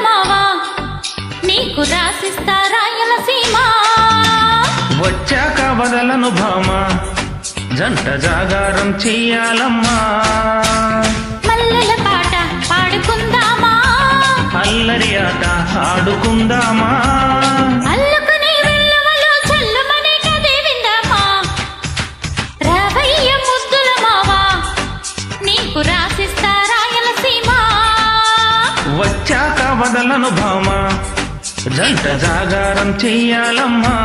మావా నీకు రాసిస్తా రాయలసీమ వచ్చాక వదలను భామ జంట జాగారం చెయ్యాలమ్మా మల్లెల పాట పాడుకుందామా అల్లరి ఆట ఆడుకుందామా అల్లుకునే వెల్లువలో చల్లుమనే కదే విందామా రావయ్య ముద్దుల మావా నీకు రాసిస్తా రాయలసీమ వచ్చాక వదలను భామ జంట జాగారం చెయ్యాలమ్మా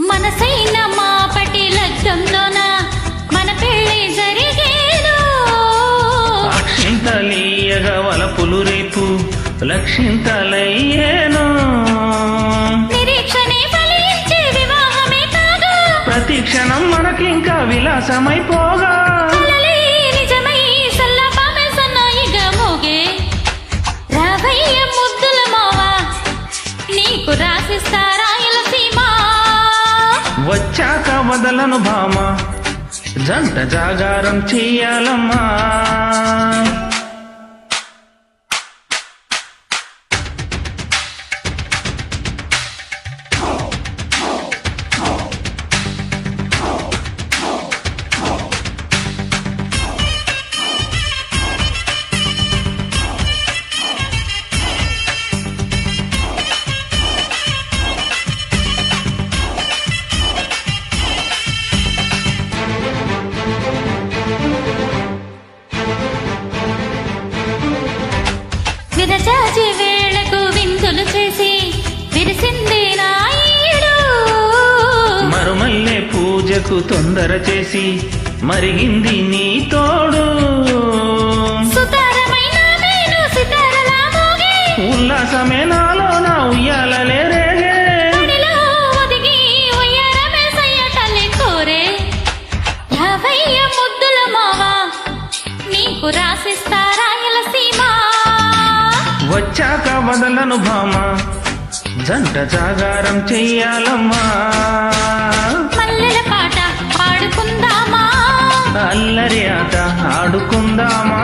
మనసైన మా పటి లగ్గంలోన మన పెళ్లి జరిగేను అక్షింతలీయగా వలపులు రేపు లక్షింతలయ్యేను నిరీక్షణే ఫలించే వివాహమే కాగా ప్రతి క్షణం మనకింకా విలాసమైపోగా కలలే నిజమై సల్లపామే సన్నాయిగా మోగే రావయ్య ముద్దుల మావా నీకు రాసిస్తా రాయలసీమ వచ్చాక వదలను భామ జంట జాగారం చెయ్యాలమ్మా విరచాచి వేళకు విందులు చేసి విరిసింది నాయుడు మరుమల్లె పూజకు తొందర చేసి మరిగింది నీ తోడు సుతారమైన మేను సితారలా మోగే ఉల్లాసమే నాలో నా ఉయ్యాలలే రేగే ఒడిలో ఒదిగి ఉయ్యారమే సయ్యటలే కోరే రావయ్య ముద్దుల మావా నీకు రాసిస్తా రాయలసీమ వచ్చాక వదలను భామ జంట జాగారం చెయ్యాలమ్మా మల్లెల పాట పాడుకుందామా అల్లరి ఆట ఆడుకుందామా